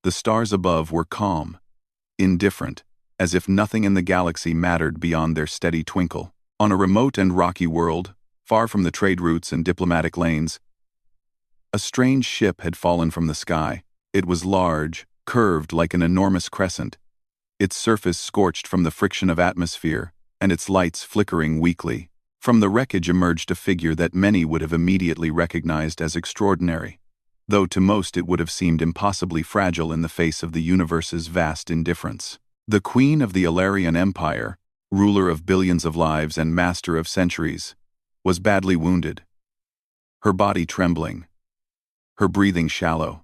The stars above were calm, indifferent, as if nothing in the galaxy mattered beyond their steady twinkle. On a remote and rocky world, far from the trade routes and diplomatic lanes, a strange ship had fallen from the sky. It was large, curved like an enormous crescent, its surface scorched from the friction of atmosphere, and its lights flickering weakly. From the wreckage emerged a figure that many would have immediately recognized as extraordinary, though to most it would have seemed impossibly fragile in the face of the universe's vast indifference. The Queen of the Ilarian Empire, ruler of billions of lives and master of centuries, was badly wounded, her body trembling, her breathing shallow.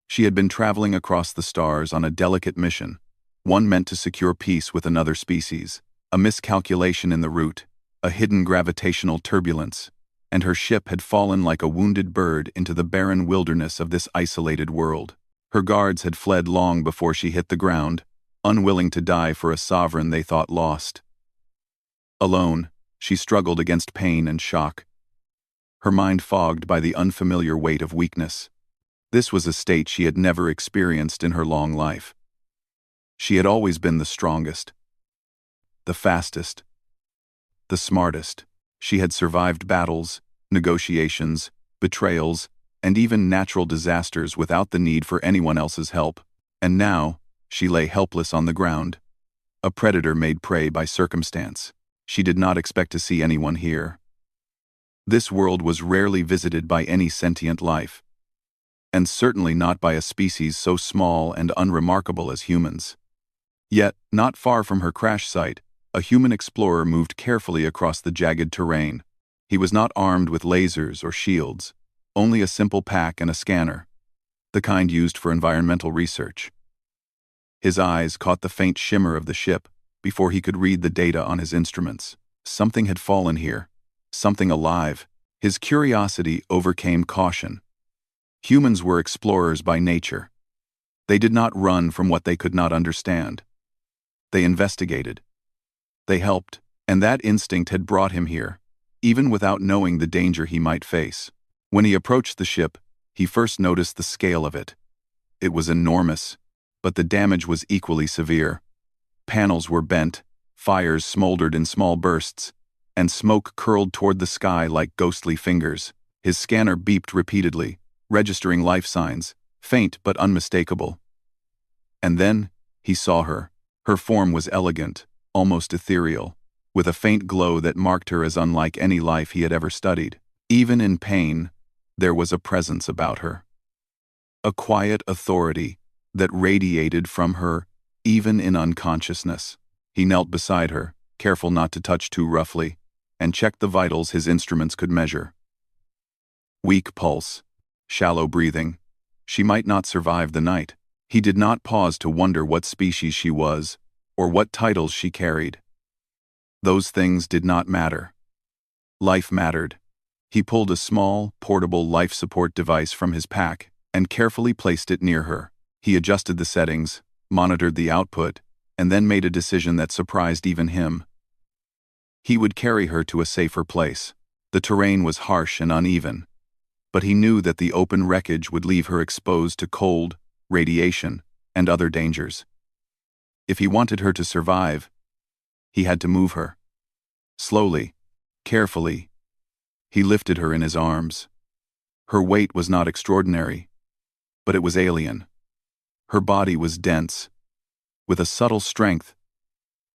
She had been traveling across the stars on a delicate mission, one meant to secure peace with another species. A miscalculation in the route, a hidden gravitational turbulence, and her ship had fallen like a wounded bird into the barren wilderness of this isolated world. Her guards had fled long before she hit the ground, unwilling to die for a sovereign they thought lost. Alone, she struggled against pain and shock, her mind fogged by the unfamiliar weight of weakness. This was a state she had never experienced in her long life. She had always been the strongest, the fastest, the smartest. She had survived battles, negotiations, betrayals, and even natural disasters without the need for anyone else's help. And now, she lay helpless on the ground, a predator made prey by circumstance. She did not expect to see anyone here. This world was rarely visited by any sentient life, and certainly not by a species so small and unremarkable as humans. Yet, not far from her crash site, a human explorer moved carefully across the jagged terrain. He was not armed with lasers or shields, only a simple pack and a scanner, the kind used for environmental research. His eyes caught the faint shimmer of the ship before he could read the data on his instruments. Something had fallen here, something alive. His curiosity overcame caution. Humans were explorers by nature. They did not run from what they could not understand. They investigated. They helped, and that instinct had brought him here, even without knowing the danger he might face. When he approached the ship, he first noticed the scale of it. It was enormous, but the damage was equally severe. Panels were bent, fires smoldered in small bursts, and smoke curled toward the sky like ghostly fingers. His scanner beeped repeatedly, registering life signs, faint but unmistakable. And then, he saw her. Her form was elegant, almost ethereal, with a faint glow that marked her as unlike any life he had ever studied. Even in pain, there was a presence about her. A quiet authority that radiated from her, even in unconsciousness. He knelt beside her, careful not to touch too roughly, and checked the vitals his instruments could measure. Weak pulse, shallow breathing. She might not survive the night. He did not pause to wonder what species she was, or what titles she carried. Those things did not matter. Life mattered. He pulled a small, portable life support device from his pack and carefully placed it near her. He adjusted the settings, monitored the output, and then made a decision that surprised even him. He would carry her to a safer place. The terrain was harsh and uneven, but he knew that the open wreckage would leave her exposed to cold, radiation, and other dangers. If he wanted her to survive, he had to move her. Slowly, carefully, he lifted her in his arms. Her weight was not extraordinary, but it was alien. Her body was dense, with a subtle strength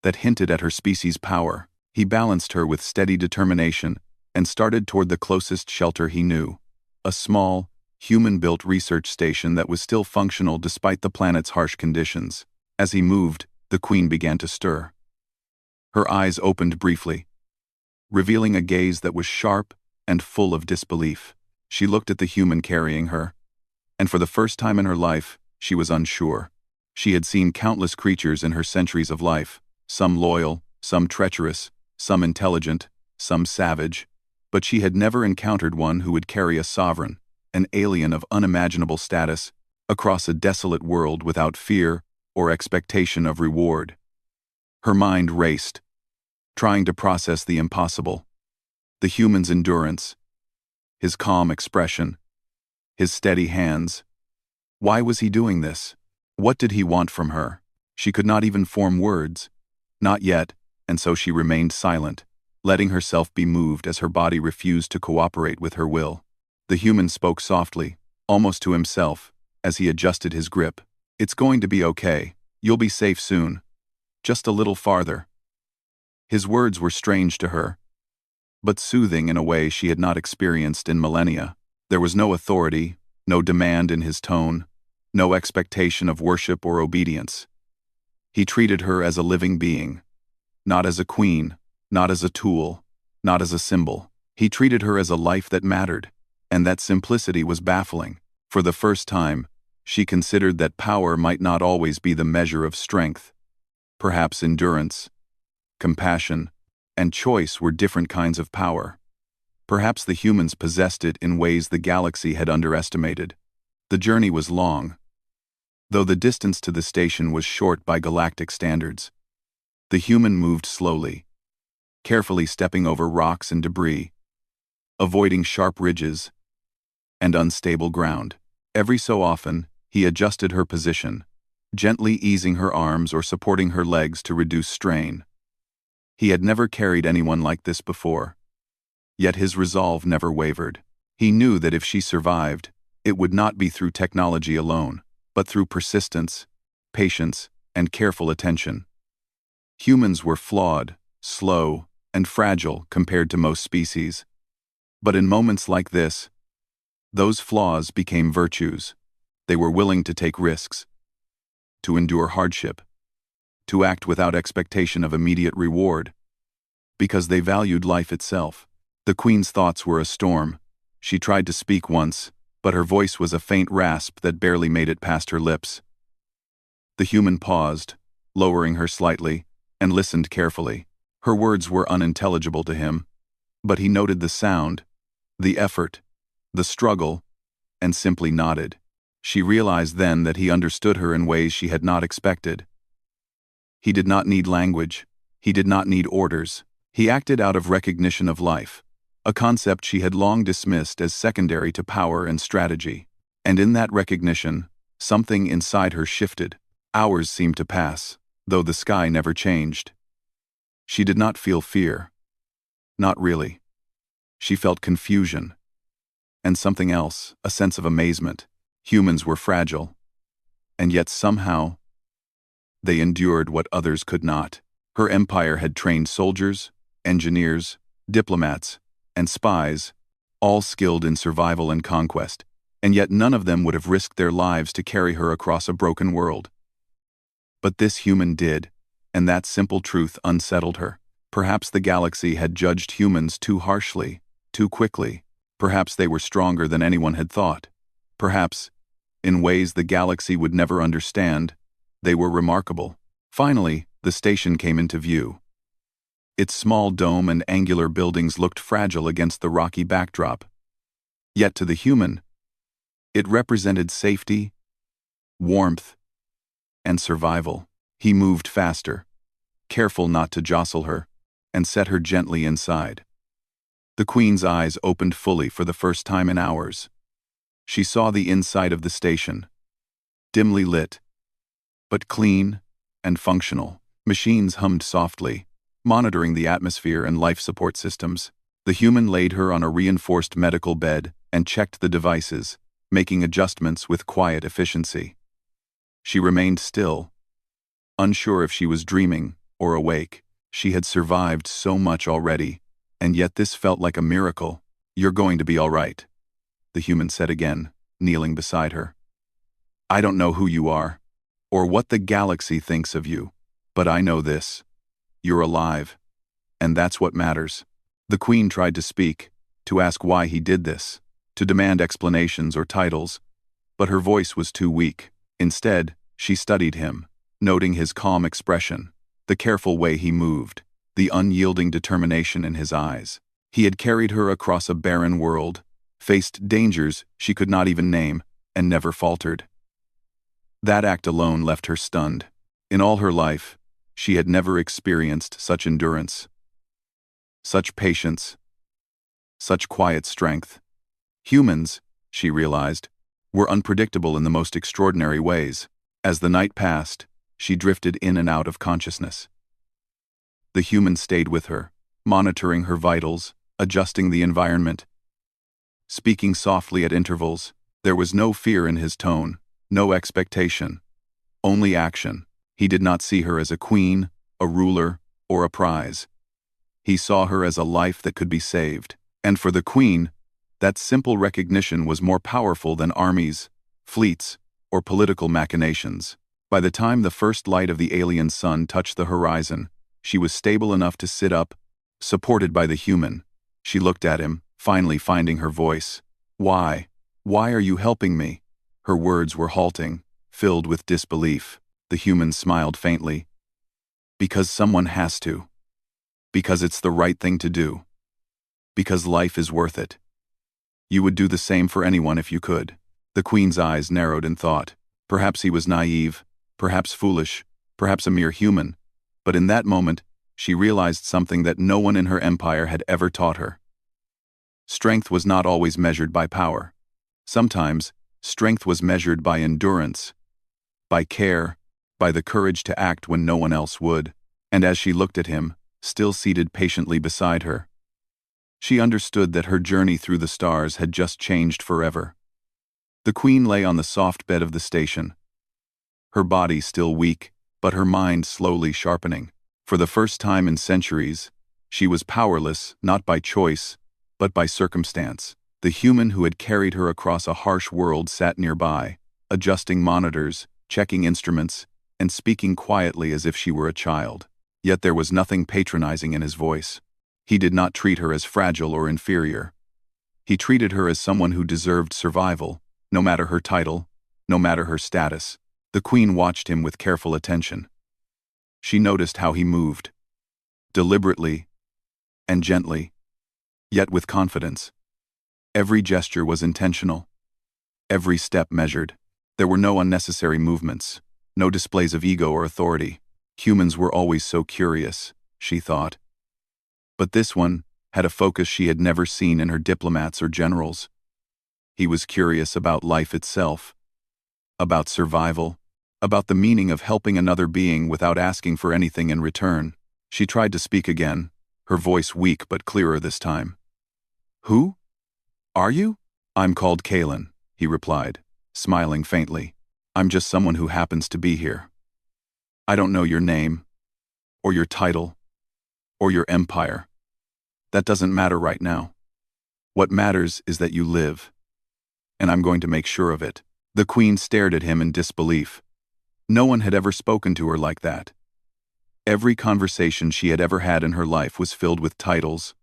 that hinted at her species' power. He balanced her with steady determination and started toward the closest shelter he knew, a small, human-built research station that was still functional despite the planet's harsh conditions. As he moved, the Queen began to stir. Her eyes opened briefly, revealing a gaze that was sharp and full of disbelief. She looked at the human carrying her, and for the first time in her life, she was unsure. She had seen countless creatures in her centuries of life, some loyal, some treacherous, some intelligent, some savage, but she had never encountered one who would carry a sovereign, an alien of unimaginable status, across a desolate world without fear or expectation of reward. Her mind raced, trying to process the impossible. The human's endurance, his calm expression, his steady hands. Why was he doing this? What did he want from her? She could not even form words. Not yet, and so she remained silent, letting herself be moved as her body refused to cooperate with her will. The human spoke softly, almost to himself, as he adjusted his grip. "It's going to be okay. You'll be safe soon. Just a little farther." His words were strange to her, but soothing in a way she had not experienced in millennia. There was no authority, no demand in his tone, no expectation of worship or obedience. He treated her as a living being, not as a queen, not as a tool, not as a symbol. He treated her as a life that mattered, and that simplicity was baffling. For the first time, she considered that power might not always be the measure of strength. Perhaps endurance, compassion, and choice were different kinds of power. Perhaps the humans possessed it in ways the galaxy had underestimated. The journey was long, though the distance to the station was short by galactic standards. The human moved slowly, carefully stepping over rocks and debris, avoiding sharp ridges and unstable ground. Every so often, he adjusted her position, gently easing her arms or supporting her legs to reduce strain. He had never carried anyone like this before, yet his resolve never wavered. He knew that if she survived, it would not be through technology alone, but through persistence, patience, and careful attention. Humans were flawed, slow, and fragile compared to most species. But in moments like this, those flaws became virtues. They were willing to take risks, to endure hardship, to act without expectation of immediate reward, because they valued life itself. The queen's thoughts were a storm. She tried to speak once, but her voice was a faint rasp that barely made it past her lips. The human paused, lowering her slightly, and listened carefully. Her words were unintelligible to him, but he noted the sound, the effort, the struggle, and simply nodded. She realized then that he understood her in ways she had not expected. He did not need language. He did not need orders. He acted out of recognition of life, a concept she had long dismissed as secondary to power and strategy. And in that recognition, something inside her shifted. Hours seemed to pass, though the sky never changed. She did not feel fear. Not really. She felt confusion. And something else, a sense of amazement. Humans were fragile. And yet somehow, they endured what others could not. Her empire had trained soldiers, engineers, diplomats, and spies, all skilled in survival and conquest, and yet none of them would have risked their lives to carry her across a broken world. But this human did, and that simple truth unsettled her. Perhaps the galaxy had judged humans too harshly, too quickly. Perhaps they were stronger than anyone had thought. Perhaps, in ways the galaxy would never understand, they were remarkable. Finally, the station came into view. Its small dome and angular buildings looked fragile against the rocky backdrop. Yet to the human, it represented safety, warmth, and survival. He moved faster, careful not to jostle her, and set her gently inside. The queen's eyes opened fully for the first time in hours. She saw the inside of the station, dimly lit, but clean and functional. Machines hummed softly, monitoring the atmosphere and life support systems. The human laid her on a reinforced medical bed and checked the devices, making adjustments with quiet efficiency. She remained still, unsure if she was dreaming or awake. She had survived so much already, and yet this felt like a miracle. "You're going to be all right," the human said again, kneeling beside her. "I don't know who you are, or what the galaxy thinks of you, but I know this. You're alive, and that's what matters." The queen tried to speak, to ask why he did this, to demand explanations or titles, but her voice was too weak. Instead, she studied him, noting his calm expression, the careful way he moved, the unyielding determination in his eyes. He had carried her across a barren world, faced dangers she could not even name, and never faltered. That act alone left her stunned. In all her life, she had never experienced such endurance, such patience, such quiet strength. Humans, she realized, were unpredictable in the most extraordinary ways. As the night passed, she drifted in and out of consciousness. The human stayed with her, monitoring her vitals, adjusting the environment. Speaking softly at intervals, there was no fear in his tone, no expectation, only action. He did not see her as a queen, a ruler, or a prize. He saw her as a life that could be saved. And for the queen, that simple recognition was more powerful than armies, fleets, or political machinations. By the time the first light of the alien sun touched the horizon, she was stable enough to sit up, supported by the human. She looked at him, finally finding her voice. Why? Why are you helping me? Her words were halting, filled with disbelief. The human smiled faintly. Because someone has to. Because it's the right thing to do. Because life is worth it. You would do the same for anyone if you could. The queen's eyes narrowed in thought. Perhaps he was naive, perhaps foolish, perhaps a mere human. But in that moment, she realized something that no one in her empire had ever taught her. Strength was not always measured by power. Sometimes, strength was measured by endurance, by care, by the courage to act when no one else would. And as she looked at him, still seated patiently beside her, she understood that her journey through the stars had just changed forever. The queen lay on the soft bed of the station, her body still weak, but her mind slowly sharpening. For the first time in centuries, she was powerless not by choice, but by circumstance. The human who had carried her across a harsh world sat nearby, adjusting monitors, checking instruments, and speaking quietly as if she were a child. Yet there was nothing patronizing in his voice. He did not treat her as fragile or inferior. He treated her as someone who deserved survival, no matter her title, no matter her status. The queen watched him with careful attention. She noticed how he moved, deliberately and gently, yet with confidence. Every gesture was intentional, every step measured. There were no unnecessary movements, no displays of ego or authority. Humans were always so curious, she thought. But this one had a focus she had never seen in her diplomats or generals. He was curious about life itself, about survival, about the meaning of helping another being without asking for anything in return. She tried to speak again, her voice weak but clearer this time. Who are you? I'm called Kalen, he replied, smiling faintly. I'm just someone who happens to be here. I don't know your name, or your title, or your empire. That doesn't matter right now. What matters is that you live, and I'm going to make sure of it. The queen stared at him in disbelief. No one had ever spoken to her like that. Every conversation she had ever had in her life was filled with titles,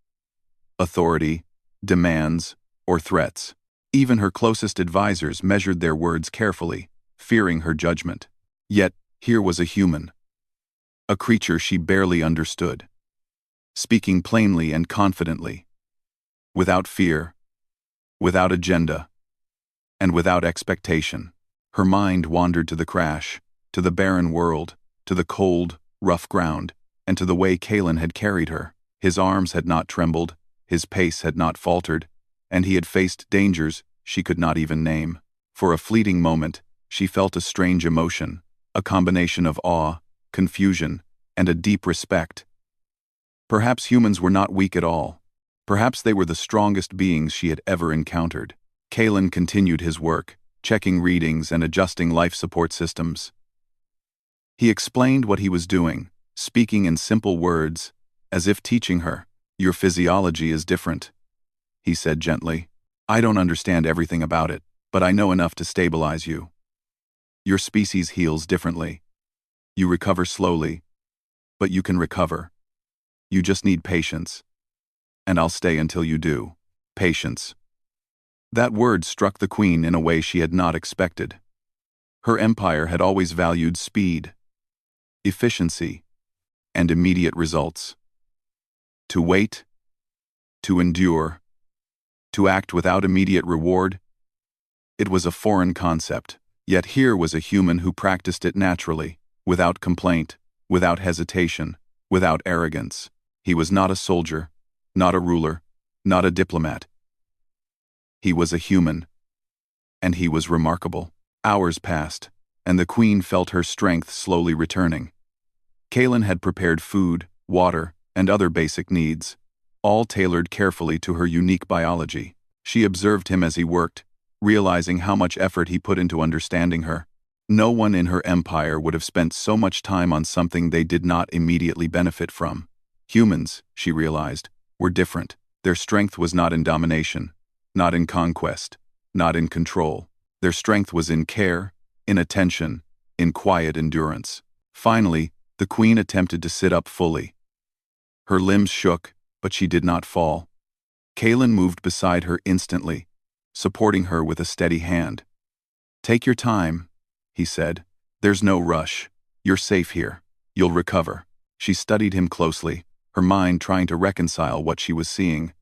authority, demands, or threats. Even her closest advisors measured their words carefully, fearing her judgment. Yet, here was a human, a creature she barely understood, speaking plainly and confidently, without fear, without agenda, and without expectation. Her mind wandered to the crash, to the barren world, to the cold, rough ground, and to the way Kalen had carried her. His arms had not trembled, his pace had not faltered, and he had faced dangers she could not even name. For a fleeting moment, she felt a strange emotion, a combination of awe, confusion, and a deep respect. Perhaps humans were not weak at all. Perhaps they were the strongest beings she had ever encountered. Kalen continued his work, checking readings and adjusting life support systems. He explained what he was doing, speaking in simple words, as if teaching her. Your physiology is different, he said gently. I don't understand everything about it, but I know enough to stabilize you. Your species heals differently. You recover slowly, but you can recover. You just need patience. And I'll stay until you do. Patience. That word struck the queen in a way she had not expected. Her empire had always valued speed, efficiency, and immediate results. To wait, to endure, to act without immediate reward, it was a foreign concept. Yet here was a human who practiced it naturally, without complaint, without hesitation, without arrogance. He was not a soldier, not a ruler, not a diplomat. He was a human, and he was remarkable. Hours passed, and the queen felt her strength slowly returning. Kaelin had prepared food, water, and other basic needs, all tailored carefully to her unique biology. She observed him as he worked, realizing how much effort he put into understanding her. No one in her empire would have spent so much time on something they did not immediately benefit from. Humans, she realized, were different. Their strength was not in domination, not in conquest, not in control. Their strength was in care, in attention, in quiet endurance. Finally, the queen attempted to sit up fully. Her limbs shook, but she did not fall. Kaelin moved beside her instantly, supporting her with a steady hand. "Take your time," he said. "There's no rush. You're safe here. You'll recover." She studied him closely, her mind trying to reconcile what she was seeing.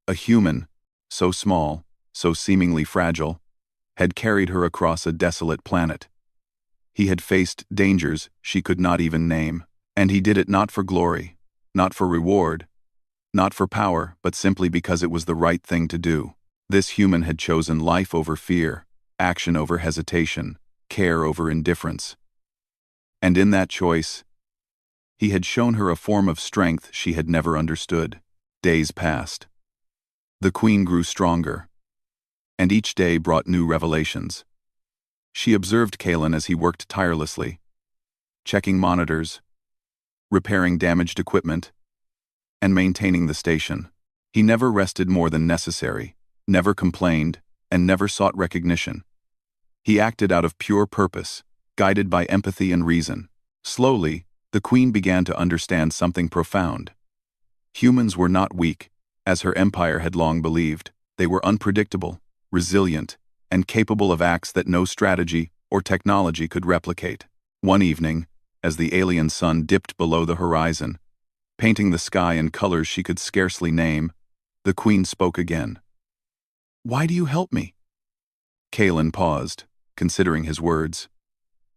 A human, so small, so seemingly fragile, had carried her across a desolate planet. He had faced dangers she could not even name, and he did it not for glory, not for reward, not for power, but simply because it was the right thing to do. This human had chosen life over fear, action over hesitation, care over indifference. And in that choice, he had shown her a form of strength she had never understood. Days passed. The queen grew stronger, and each day brought new revelations. She observed Kaelin as he worked tirelessly, checking monitors, repairing damaged equipment, and maintaining the station. He never rested more than necessary, never complained, and never sought recognition. He acted out of pure purpose, guided by empathy and reason. Slowly, the queen began to understand something profound. Humans were not weak, as her empire had long believed. They were unpredictable, resilient, and capable of acts that no strategy or technology could replicate. One evening, as the alien sun dipped below the horizon, painting the sky in colors she could scarcely name, the queen spoke again. "Why do you help me?" Kaelin paused, considering his words.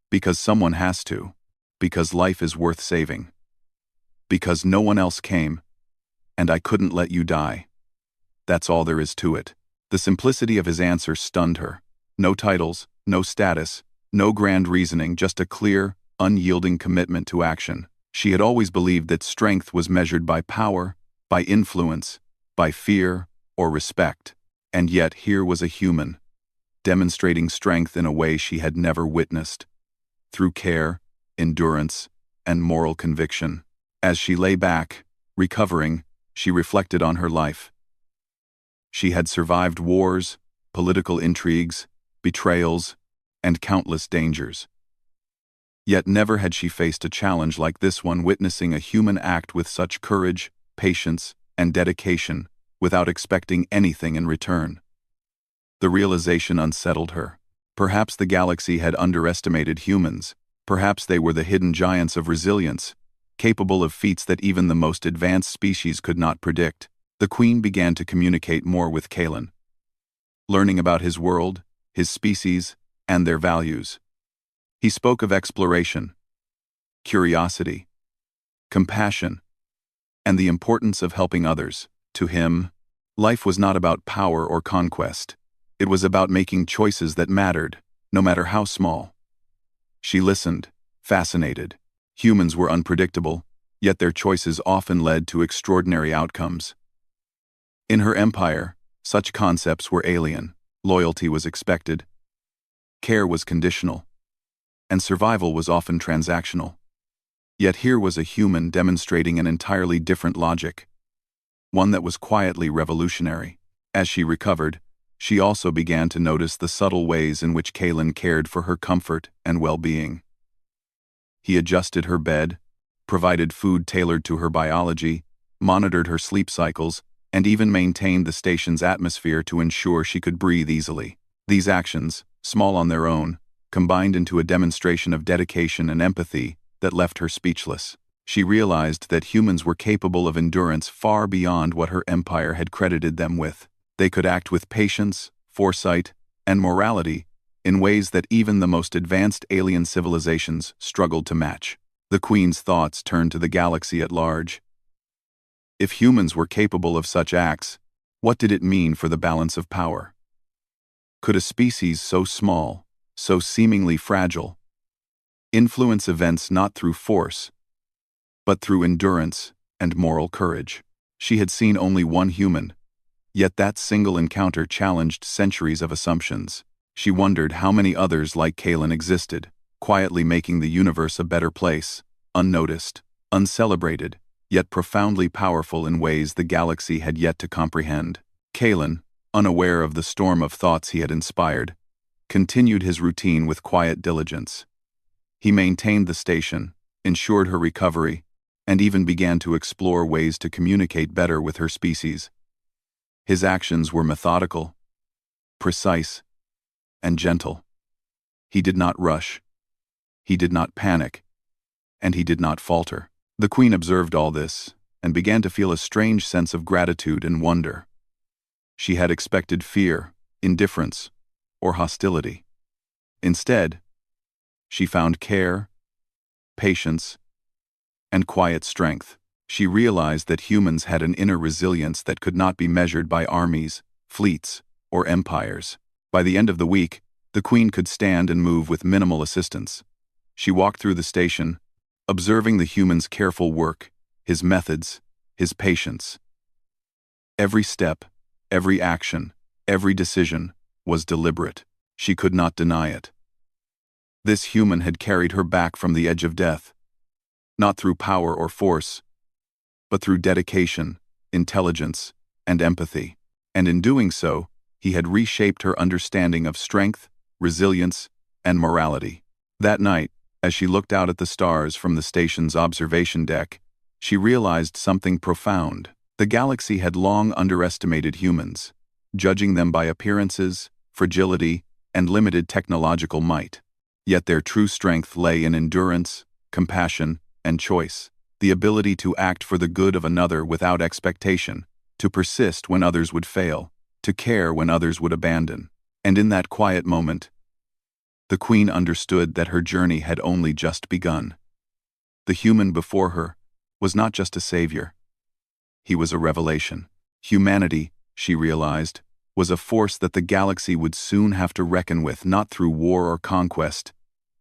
"Because someone has to. Because life is worth saving. Because no one else came, and I couldn't let you die. That's all there is to it." The simplicity of his answer stunned her. No titles, no status, no grand reasoning, just a clear, unyielding commitment to action. She had always believed that strength was measured by power, by influence, by fear, or respect. And yet here was a human, demonstrating strength in a way she had never witnessed, through care, endurance, and moral conviction. As she lay back, recovering, she reflected on her life. She had survived wars, political intrigues, betrayals, and countless dangers. Yet never had she faced a challenge like this one, witnessing a human act with such courage, patience, and dedication, without expecting anything in return. The realization unsettled her. Perhaps the galaxy had underestimated humans. Perhaps they were the hidden giants of resilience, capable of feats that even the most advanced species could not predict. The queen began to communicate more with Kaelin, learning about his world, his species, and their values. He spoke of exploration, curiosity, compassion, and the importance of helping others. To him, life was not about power or conquest. It was about making choices that mattered, no matter how small. She listened, fascinated. Humans were unpredictable, yet their choices often led to extraordinary outcomes. In her empire, such concepts were alien. Loyalty was expected, care was conditional, and survival was often transactional. Yet here was a human demonstrating an entirely different logic, one that was quietly revolutionary. As she recovered, she also began to notice the subtle ways in which Kaelin cared for her comfort and well-being. He adjusted her bed, provided food tailored to her biology, monitored her sleep cycles, and even maintained the station's atmosphere to ensure she could breathe easily. These actions, small on their own, combined into a demonstration of dedication and empathy that left her speechless. She realized that humans were capable of endurance far beyond what her empire had credited them with. They could act with patience, foresight, and morality in ways that even the most advanced alien civilizations struggled to match. The queen's thoughts turned to the galaxy at large. If humans were capable of such acts, what did it mean for the balance of power? Could a species so small, so seemingly fragile, influence events not through force, but through endurance and moral courage. She had seen only one human, yet that single encounter challenged centuries of assumptions. She wondered how many others like Kaelin existed, quietly making the universe a better place, unnoticed, uncelebrated, yet profoundly powerful in ways the galaxy had yet to comprehend. Kaelin, unaware of the storm of thoughts he had inspired, continued his routine with quiet diligence. He maintained the station, ensured her recovery, and even began to explore ways to communicate better with her species. His actions were methodical, precise, and gentle. He did not rush, he did not panic, and he did not falter. The Queen observed all this, and began to feel a strange sense of gratitude and wonder. She had expected fear, indifference, or hostility. Instead, she found care, patience, and quiet strength. She realized that humans had an inner resilience that could not be measured by armies, fleets, or empires. By the end of the week, the Queen could stand and move with minimal assistance. She walked through the station, observing the human's careful work, his methods, his patience. Every step, every action, every decision was deliberate. She could not deny it. This human had carried her back from the edge of death, not through power or force, but through dedication, intelligence, and empathy. And in doing so, he had reshaped her understanding of strength, resilience, and morality. That night, as she looked out at the stars from the station's observation deck, she realized something profound. The galaxy had long underestimated humans, judging them by appearances, fragility, and limited technological might. Yet their true strength lay in endurance, compassion, and choice, the ability to act for the good of another without expectation, to persist when others would fail, to care when others would abandon. And in that quiet moment, the Queen understood that her journey had only just begun. The human before her was not just a savior. He was a revelation. Humanity, she realized, was a force that the galaxy would soon have to reckon with, not through war or conquest,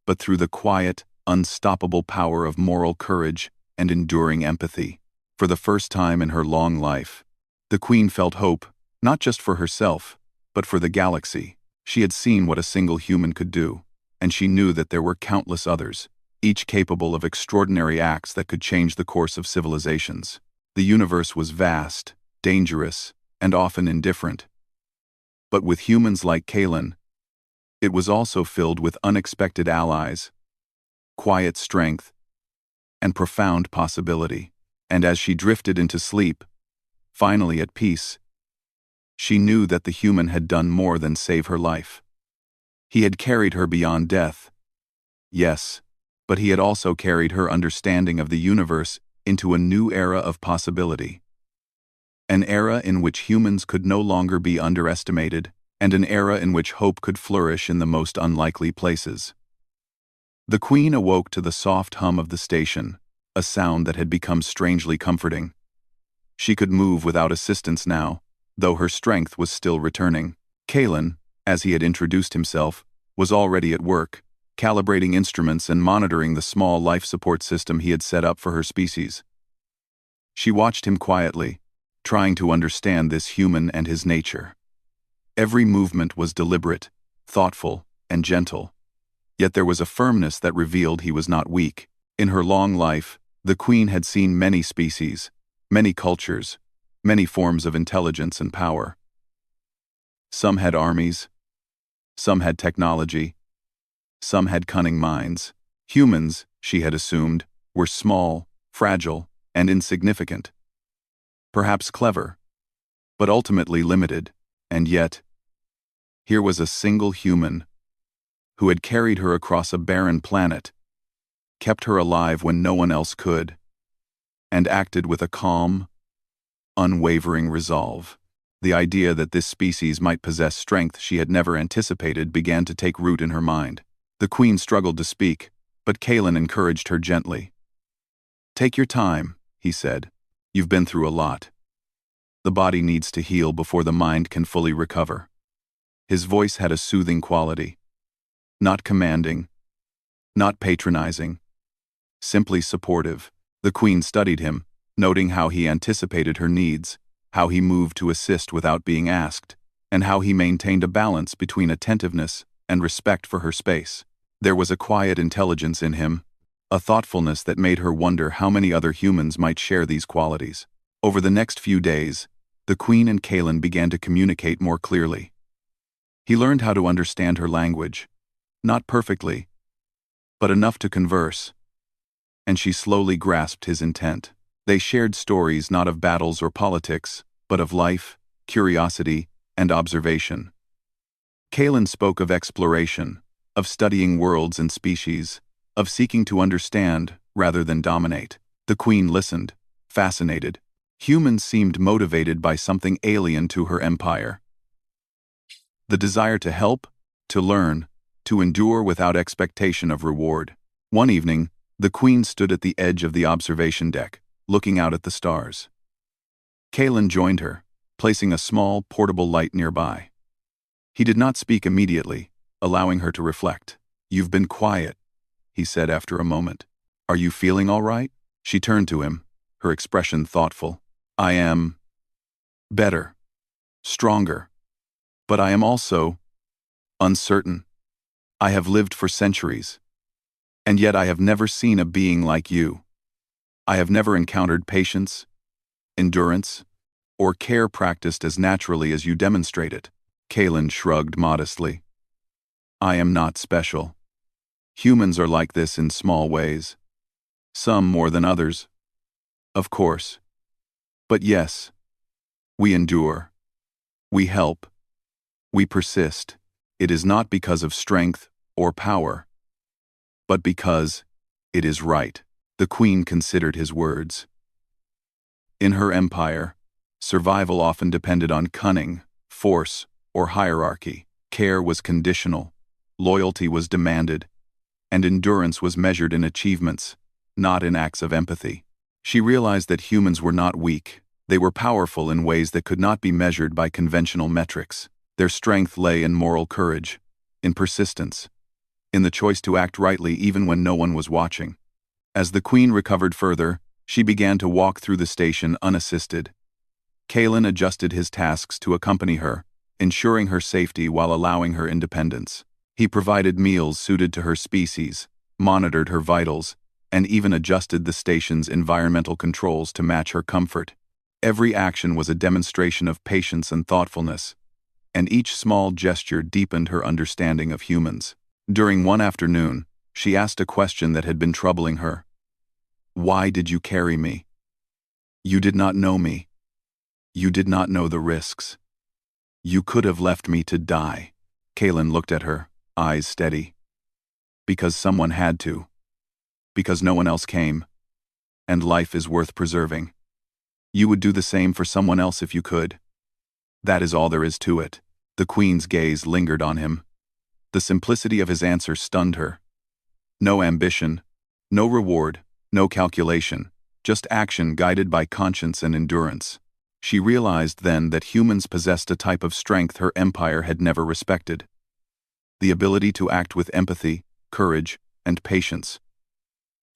but through the quiet, unstoppable power of moral courage and enduring empathy. For the first time in her long life, the Queen felt hope, not just for herself, but for the galaxy. She had seen what a single human could do, and she knew that there were countless others, each capable of extraordinary acts that could change the course of civilizations. The universe was vast, dangerous, and often indifferent. But with humans like Kaelin, it was also filled with unexpected allies, quiet strength, and profound possibility. And as she drifted into sleep, finally at peace, she knew that the human had done more than save her life. He had carried her beyond death, yes, but he had also carried her understanding of the universe into a new era of possibility. An era in which humans could no longer be underestimated, and an era in which hope could flourish in the most unlikely places. The Queen awoke to the soft hum of the station, a sound that had become strangely comforting. She could move without assistance now, though her strength was still returning. Kaelin, as he had introduced himself, was already at work, calibrating instruments and monitoring the small life support system he had set up for her species. She watched him quietly, trying to understand this human and his nature. Every movement was deliberate, thoughtful, and gentle, yet there was a firmness that revealed he was not weak. In her long life, the Queen had seen many species, many cultures, many forms of intelligence and power. Some had armies, some had technology, some had cunning minds. Humans, she had assumed, were small, fragile, and insignificant. Perhaps clever, but ultimately limited. And yet, here was a single human who had carried her across a barren planet, kept her alive when no one else could, and acted with a calm, unwavering resolve. The idea that this species might possess strength she had never anticipated began to take root in her mind. The Queen struggled to speak, but Kaelin encouraged her gently. "Take your time," he said. "You've been through a lot. The body needs to heal before the mind can fully recover." His voice had a soothing quality. Not commanding, not patronizing, simply supportive. The Queen studied him, noting how he anticipated her needs, how he moved to assist without being asked, and how he maintained a balance between attentiveness and respect for her space. There was a quiet intelligence in him, a thoughtfulness that made her wonder how many other humans might share these qualities. Over the next few days, the Queen and Kaelin began to communicate more clearly. He learned how to understand her language, not perfectly, but enough to converse, and she slowly grasped his intent. They shared stories not of battles or politics, but of life, curiosity, and observation. Kaelin spoke of exploration, of studying worlds and species, of seeking to understand rather than dominate. The Queen listened, fascinated. Humans seemed motivated by something alien to her empire. The desire to help, to learn, to endure without expectation of reward. One evening, the Queen stood at the edge of the observation deck, looking out at the stars. Kaelin joined her, placing a small, portable light nearby. He did not speak immediately, allowing her to reflect. "You've been quiet," he said after a moment. "Are you feeling all right?" She turned to him, her expression thoughtful. "I am better, stronger, but I am also uncertain. I have lived for centuries, and yet I have never seen a being like you. I have never encountered patience, endurance, or care practiced as naturally as you demonstrate it." Kaelin shrugged modestly. "I am not special. Humans are like this in small ways. Some more than others, of course. But yes, we endure. We help. We persist. It is not because of strength or power, but because it is right." The Queen considered his words. In her empire, survival often depended on cunning, force, or hierarchy. Care was conditional, loyalty was demanded, and endurance was measured in achievements, not in acts of empathy. She realized that humans were not weak. They were powerful in ways that could not be measured by conventional metrics. Their strength lay in moral courage, in persistence, in the choice to act rightly even when no one was watching. As the Queen recovered further, she began to walk through the station unassisted. Kaelin adjusted his tasks to accompany her, ensuring her safety while allowing her independence. He provided meals suited to her species, monitored her vitals, and even adjusted the station's environmental controls to match her comfort. Every action was a demonstration of patience and thoughtfulness, and each small gesture deepened her understanding of humans. During one afternoon, she asked a question that had been troubling her. "Why did you carry me? You did not know me. You did not know the risks. You could have left me to die." Kaelin looked at her, eyes steady. "Because someone had to. Because no one else came. And life is worth preserving. You would do the same for someone else if you could. That is all there is to it." The Queen's gaze lingered on him. The simplicity of his answer stunned her. No ambition, no reward, no calculation, just action guided by conscience and endurance. She realized then that humans possessed a type of strength her empire had never respected. The ability to act with empathy, courage, and patience.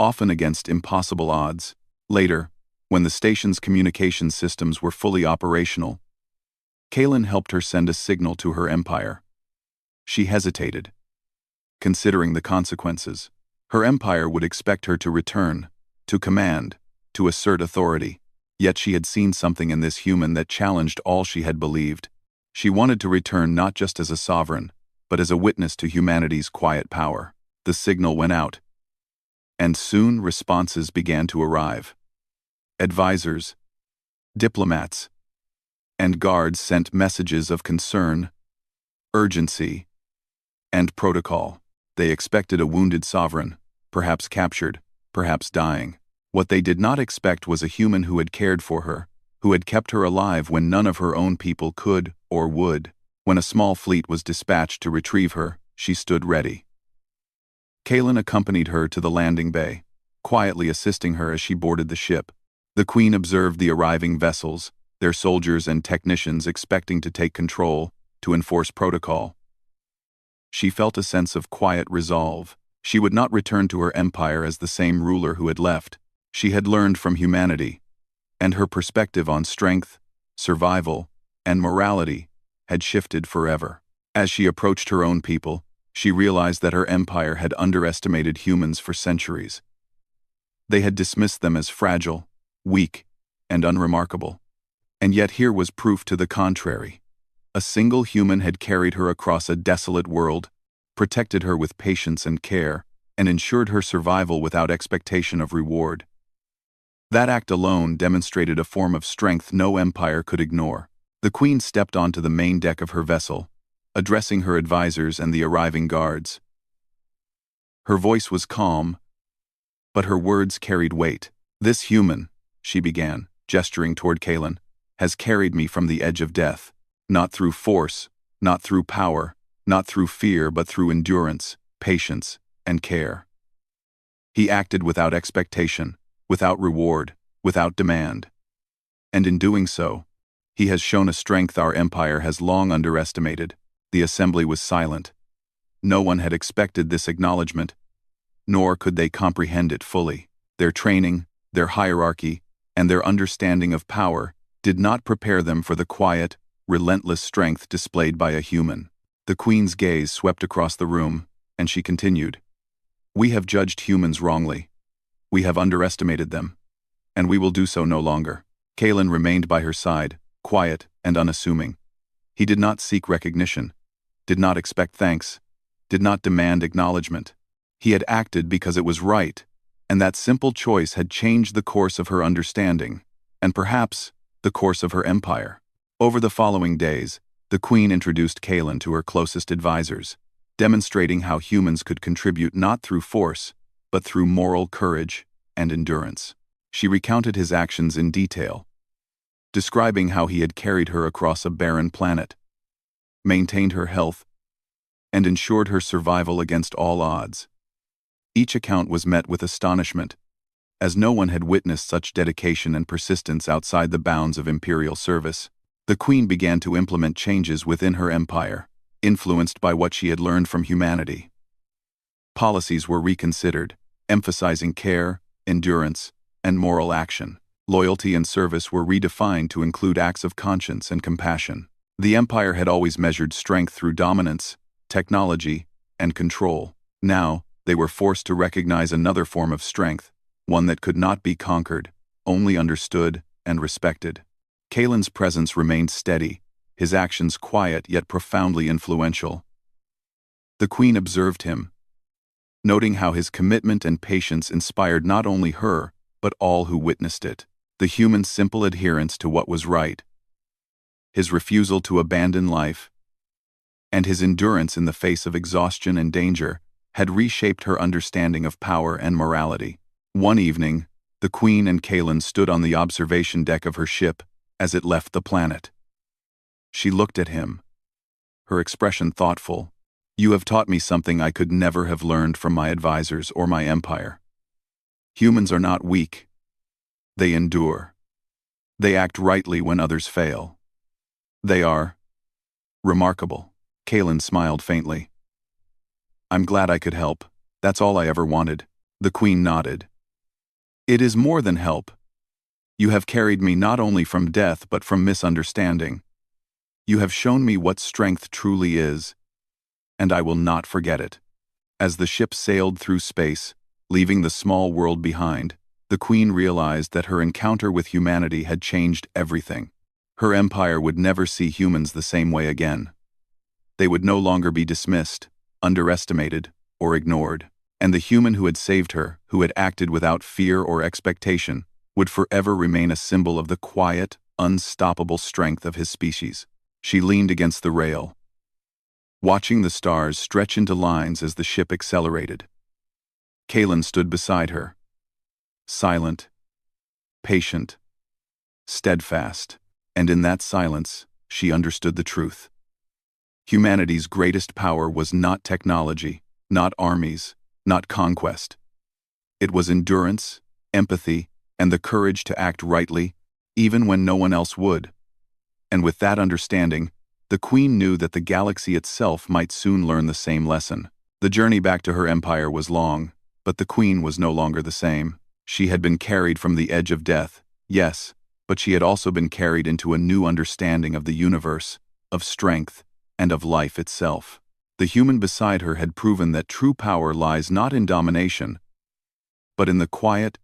Often against impossible odds. Later, when the station's communication systems were fully operational, Kaelin helped her send a signal to her empire. She hesitated, considering the consequences. Her empire would expect her to return, to command, to assert authority. Yet she had seen something in this human that challenged all she had believed. She wanted to return not just as a sovereign, but as a witness to humanity's quiet power. The signal went out, and soon responses began to arrive. Advisors, diplomats, and guards sent messages of concern, urgency, and protocol. They expected a wounded sovereign, perhaps captured, perhaps dying. What they did not expect was a human who had cared for her, who had kept her alive when none of her own people could or would. When a small fleet was dispatched to retrieve her, she stood ready. Kaelin accompanied her to the landing bay, quietly assisting her as she boarded the ship. The Queen observed the arriving vessels, their soldiers and technicians expecting to take control, to enforce protocol. She felt a sense of quiet resolve. She would not return to her empire as the same ruler who had left. She had learned from humanity, and her perspective on strength, survival, and morality had shifted forever. As she approached her own people, she realized that her empire had underestimated humans for centuries. They had dismissed them as fragile, weak, and unremarkable. And yet here was proof to the contrary. A single human had carried her across a desolate world, protected her with patience and care, and ensured her survival without expectation of reward. That act alone demonstrated a form of strength no empire could ignore. The queen stepped onto the main deck of her vessel, addressing her advisors and the arriving guards. Her voice was calm, but her words carried weight. "This human," she began, gesturing toward Kalen, "has carried me from the edge of death. Not through force, not through power, not through fear, but through endurance, patience, and care. He acted without expectation, without reward, without demand. And in doing so, he has shown a strength our empire has long underestimated." The assembly was silent. No one had expected this acknowledgement, nor could they comprehend it fully. Their training, their hierarchy, and their understanding of power did not prepare them for the quiet, relentless strength displayed by a human. The queen's gaze swept across the room, and she continued, "We have judged humans wrongly. We have underestimated them, and we will do so no longer." Kalen remained by her side, quiet and unassuming. He did not seek recognition, did not expect thanks, did not demand acknowledgement. He had acted because it was right, and that simple choice had changed the course of her understanding, and perhaps the course of her empire. Over the following days, the queen introduced Kalen to her closest advisors, demonstrating how humans could contribute not through force, but through moral courage and endurance. She recounted his actions in detail, describing how he had carried her across a barren planet, maintained her health, and ensured her survival against all odds. Each account was met with astonishment, as no one had witnessed such dedication and persistence outside the bounds of imperial service. The queen began to implement changes within her empire, influenced by what she had learned from humanity. Policies were reconsidered, emphasizing care, endurance, and moral action. Loyalty and service were redefined to include acts of conscience and compassion. The empire had always measured strength through dominance, technology, and control. Now, they were forced to recognize another form of strength, one that could not be conquered, only understood and respected. Kalen's presence remained steady, his actions quiet yet profoundly influential. The queen observed him, noting how his commitment and patience inspired not only her, but all who witnessed it. The human's simple adherence to what was right, his refusal to abandon life, and his endurance in the face of exhaustion and danger had reshaped her understanding of power and morality. One evening, the queen and Kalen stood on the observation deck of her ship as it left the planet. She looked at him, her expression thoughtful. "You have taught me something I could never have learned from my advisors or my empire. Humans are not weak. They endure. They act rightly when others fail. They are remarkable." Kalen smiled faintly. "I'm glad I could help. That's all I ever wanted." The queen nodded. "It is more than help. You have carried me not only from death but from misunderstanding. You have shown me what strength truly is, and I will not forget it." As the ship sailed through space, leaving the small world behind, the queen realized that her encounter with humanity had changed everything. Her empire would never see humans the same way again. They would no longer be dismissed, underestimated, or ignored. And the human who had saved her, who had acted without fear or expectation, would forever remain a symbol of the quiet, unstoppable strength of his species. She leaned against the rail, watching the stars stretch into lines as the ship accelerated. Kalen stood beside her, silent, patient, steadfast, and in that silence, she understood the truth. Humanity's greatest power was not technology, not armies, not conquest. It was endurance, empathy, and the courage to act rightly, even when no one else would. And with that understanding, The queen knew that the galaxy itself might soon learn the same lesson. The journey back to her empire was long, but the queen was no longer the same. She had been carried from the edge of death, yes, but she had also been carried into a new understanding of the universe, of strength, and of life itself. The human beside her had proven that true power lies not in domination, but in the quiet,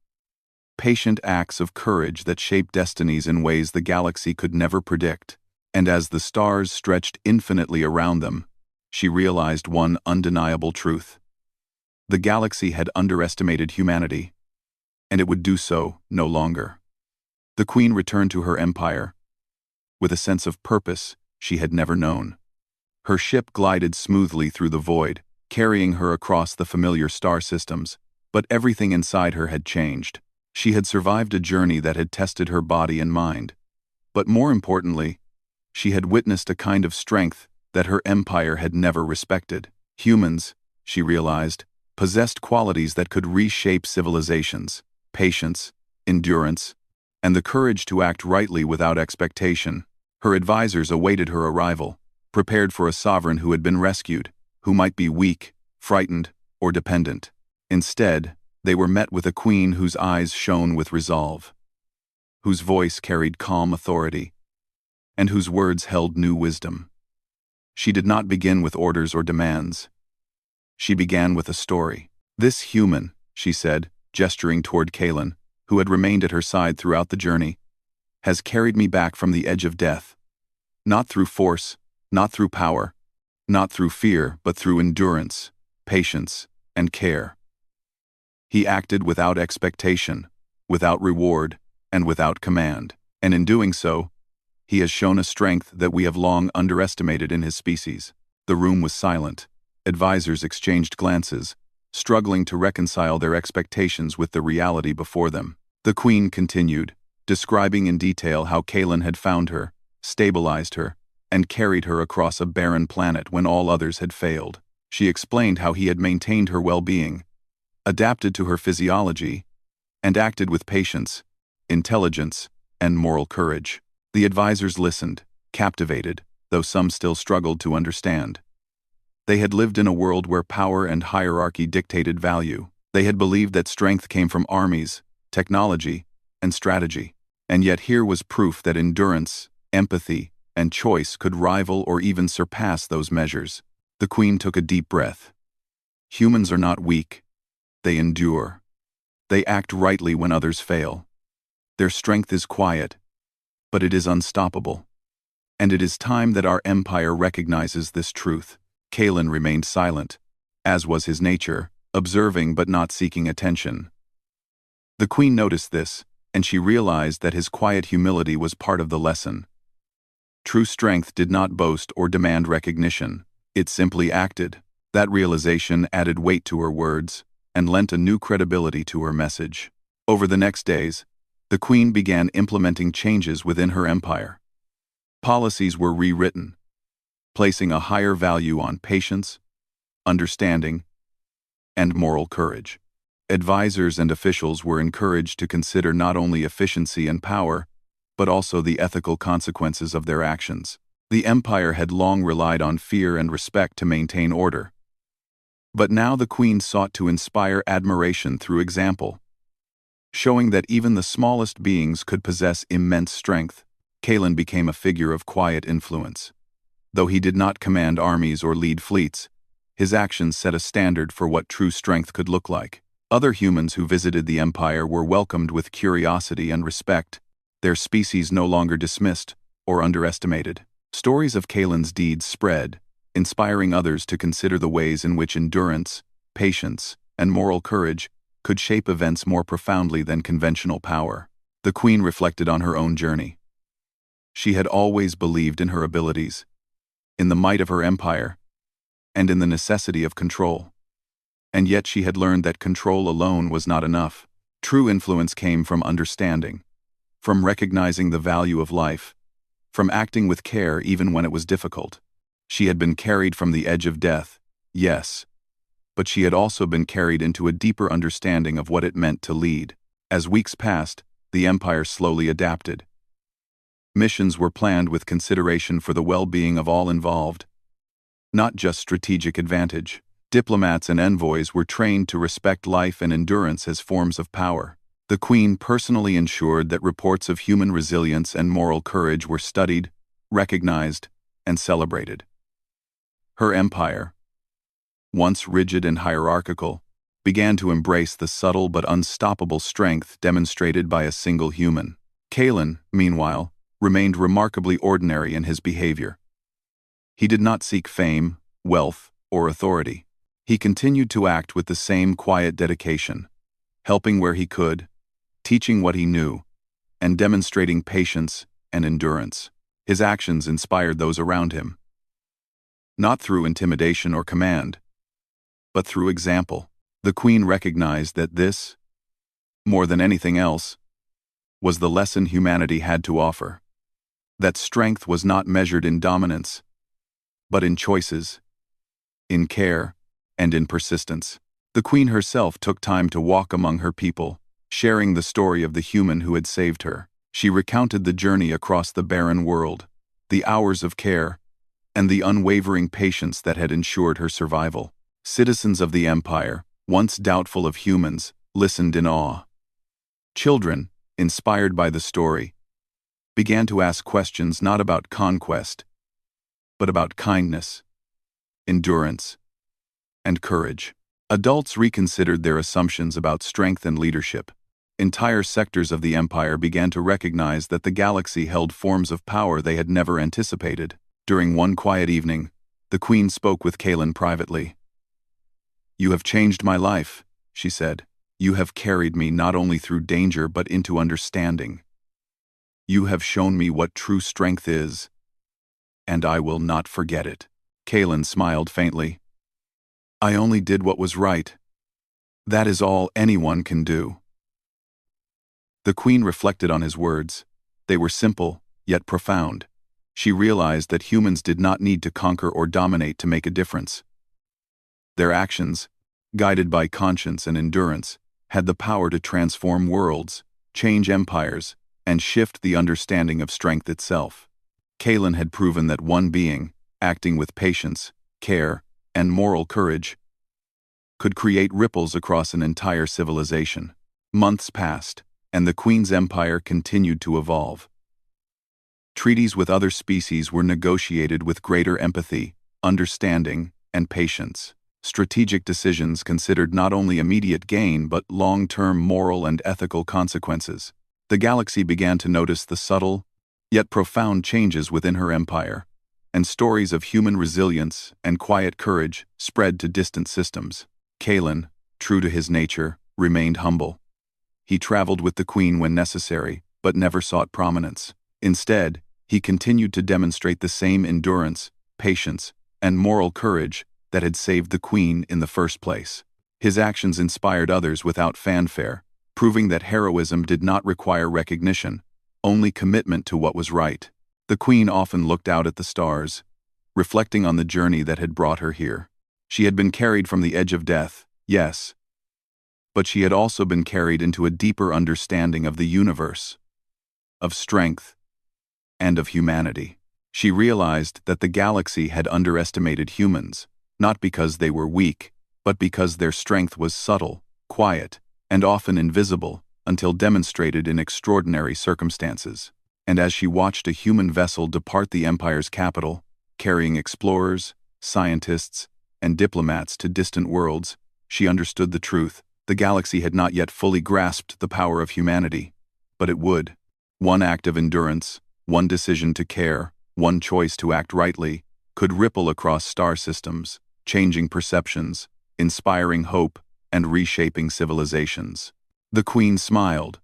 patient acts of courage that shape destinies in ways the galaxy could never predict. And as the stars stretched infinitely around them, she realized one undeniable truth. The galaxy had underestimated humanity, and it would do so no longer. The queen returned to her empire with a sense of purpose she had never known. Her ship glided smoothly through the void, carrying her across the familiar star systems, but everything inside her had changed. She had survived a journey that had tested her body and mind. But more importantly, she had witnessed a kind of strength that her empire had never respected. Humans, she realized, possessed qualities that could reshape civilizations: patience, endurance, and the courage to act rightly without expectation. Her advisors awaited her arrival, prepared for a sovereign who had been rescued, who might be weak, frightened, or dependent. Instead, they were met with a queen whose eyes shone with resolve, whose voice carried calm authority, and whose words held new wisdom. She did not begin with orders or demands. She began with a story. "This human," she said, gesturing toward Kaelin, who had remained at her side throughout the journey, "has carried me back from the edge of death. Not through force, not through power, not through fear, but through endurance, patience, and care. He acted without expectation, without reward, and without command. And in doing so, he has shown a strength that we have long underestimated in his species." The room was silent. Advisors exchanged glances, struggling to reconcile their expectations with the reality before them. The queen continued, describing in detail how Kaelin had found her, stabilized her, and carried her across a barren planet when all others had failed. She explained how he had maintained her well-being, adapted to her physiology, and acted with patience, intelligence, and moral courage. The advisors listened, captivated, though some still struggled to understand. They had lived in a world where power and hierarchy dictated value. They had believed that strength came from armies, technology, and strategy. And yet here was proof that endurance, empathy, and choice could rival or even surpass those measures. The queen took a deep breath. Humans are not weak. They endure. They act rightly when others fail. Their strength is quiet, but it is unstoppable. And it is time that our empire recognizes this truth. Kaelin remained silent, as was his nature, observing but not seeking attention. The queen noticed this, and she realized that his quiet humility was part of the lesson. True strength did not boast or demand recognition. It simply acted. That realization added weight to her words and lent a new credibility to her message. Over the next days, the queen began implementing changes within her empire. Policies were rewritten, placing a higher value on patience, understanding, and moral courage. Advisors and officials were encouraged to consider not only efficiency and power, but also the ethical consequences of their actions. The empire had long relied on fear and respect to maintain order. But now the queen sought to inspire admiration through example, showing that even the smallest beings could possess immense strength. Kaelin became a figure of quiet influence. Though he did not command armies or lead fleets, his actions set a standard for what true strength could look like. Other humans who visited the empire were welcomed with curiosity and respect, their species no longer dismissed or underestimated. Stories of Kaelin's deeds spread, inspiring others to consider the ways in which endurance, patience, and moral courage could shape events more profoundly than conventional power. The queen reflected on her own journey. She had always believed in her abilities, in the might of her empire, and in the necessity of control. And yet she had learned that control alone was not enough. True influence came from understanding, from recognizing the value of life, from acting with care even when it was difficult. She had been carried from the edge of death, yes, but she had also been carried into a deeper understanding of what it meant to lead. As weeks passed, the empire slowly adapted. Missions were planned with consideration for the well-being of all involved, not just strategic advantage. Diplomats and envoys were trained to respect life and endurance as forms of power. The Queen personally ensured that reports of human resilience and moral courage were studied, recognized, and celebrated. Her empire, once rigid and hierarchical, began to embrace the subtle but unstoppable strength demonstrated by a single human. Kalen, meanwhile, remained remarkably ordinary in his behavior. He did not seek fame, wealth, or authority. He continued to act with the same quiet dedication, helping where he could, teaching what he knew, and demonstrating patience and endurance. His actions inspired those around him, not through intimidation or command, but through example. The Queen recognized that this, more than anything else, was the lesson humanity had to offer. That strength was not measured in dominance, but in choices, in care, and in persistence. The Queen herself took time to walk among her people, sharing the story of the human who had saved her. She recounted the journey across the barren world, the hours of care, and the unwavering patience that had ensured her survival. Citizens of the empire, once doubtful of humans, listened in awe. Children, inspired by the story, began to ask questions not about conquest, but about kindness, endurance, and courage. Adults reconsidered their assumptions about strength and leadership. Entire sectors of the empire began to recognize that the galaxy held forms of power they had never anticipated. During one quiet evening, the Queen spoke with Kalen privately. "You have changed my life," she said. "You have carried me not only through danger but into understanding. You have shown me what true strength is, and I will not forget it." Kalen smiled faintly. "I only did what was right. That is all anyone can do." The Queen reflected on his words. They were simple, yet profound. She realized that humans did not need to conquer or dominate to make a difference. Their actions, guided by conscience and endurance, had the power to transform worlds, change empires, and shift the understanding of strength itself. Kalen had proven that one being, acting with patience, care, and moral courage, could create ripples across an entire civilization. Months passed, and the Queen's empire continued to evolve. Treaties with other species were negotiated with greater empathy, understanding, and patience. Strategic decisions considered not only immediate gain but long-term moral and ethical consequences. The galaxy began to notice the subtle, yet profound changes within her empire, and stories of human resilience and quiet courage spread to distant systems. Kalen, true to his nature, remained humble. He traveled with the Queen when necessary, but never sought prominence. Instead, he continued to demonstrate the same endurance, patience, and moral courage that had saved the Queen in the first place. His actions inspired others without fanfare, proving that heroism did not require recognition, only commitment to what was right. The Queen often looked out at the stars, reflecting on the journey that had brought her here. She had been carried from the edge of death, yes, but she had also been carried into a deeper understanding of the universe, of strength, and of humanity. She realized that the galaxy had underestimated humans, not because they were weak, but because their strength was subtle, quiet, and often invisible, until demonstrated in extraordinary circumstances. And as she watched a human vessel depart the Empire's capital, carrying explorers, scientists, and diplomats to distant worlds, she understood the truth. The galaxy had not yet fully grasped the power of humanity, but it would. One act of endurance, one decision to care, one choice to act rightly, could ripple across star systems, changing perceptions, inspiring hope, and reshaping civilizations. The Queen smiled,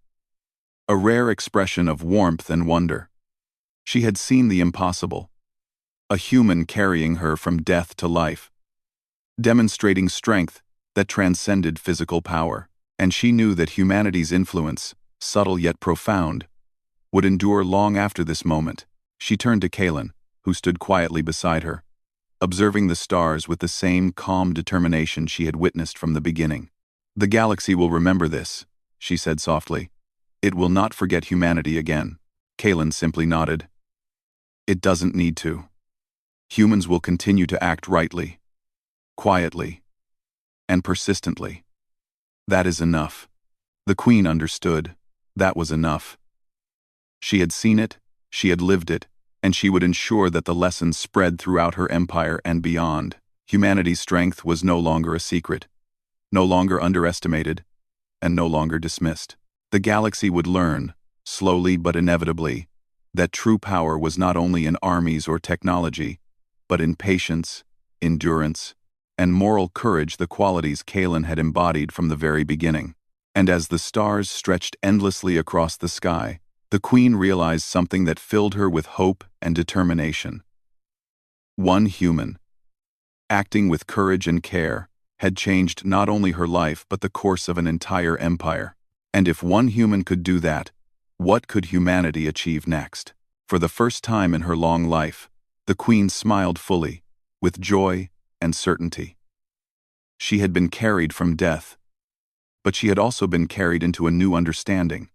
a rare expression of warmth and wonder. She had seen the impossible, a human carrying her from death to life, demonstrating strength that transcended physical power. And she knew that humanity's influence, subtle yet profound, would endure long after this moment. She turned to Kalen, who stood quietly beside her, observing the stars with the same calm determination she had witnessed from the beginning. "The galaxy will remember this," she said softly. "It will not forget humanity again." Kalen simply nodded. It doesn't need to. Humans will continue to act rightly, quietly, and persistently. That is enough. The Queen understood. That was enough. She had seen it, she had lived it, and she would ensure that the lessons spread throughout her empire and beyond. Humanity's strength was no longer a secret, no longer underestimated, and no longer dismissed. The galaxy would learn, slowly but inevitably, that true power was not only in armies or technology, but in patience, endurance, and moral courage, the qualities Kalen had embodied from the very beginning. And as the stars stretched endlessly across the sky, the Queen realized something that filled her with hope and determination. One human, acting with courage and care, had changed not only her life but the course of an entire empire. And if one human could do that, what could humanity achieve next? For the first time in her long life, the Queen smiled fully, with joy and certainty. She had been carried from death, but she had also been carried into a new understanding.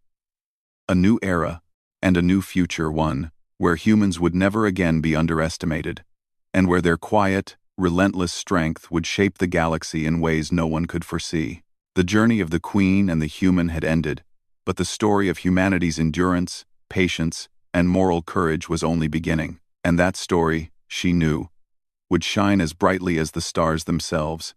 A new era, and a new future, one where humans would never again be underestimated, and where their quiet, relentless strength would shape the galaxy in ways no one could foresee. The journey of the Queen and the human had ended, but the story of humanity's endurance, patience, and moral courage was only beginning. And that story, she knew, would shine as brightly as the stars themselves,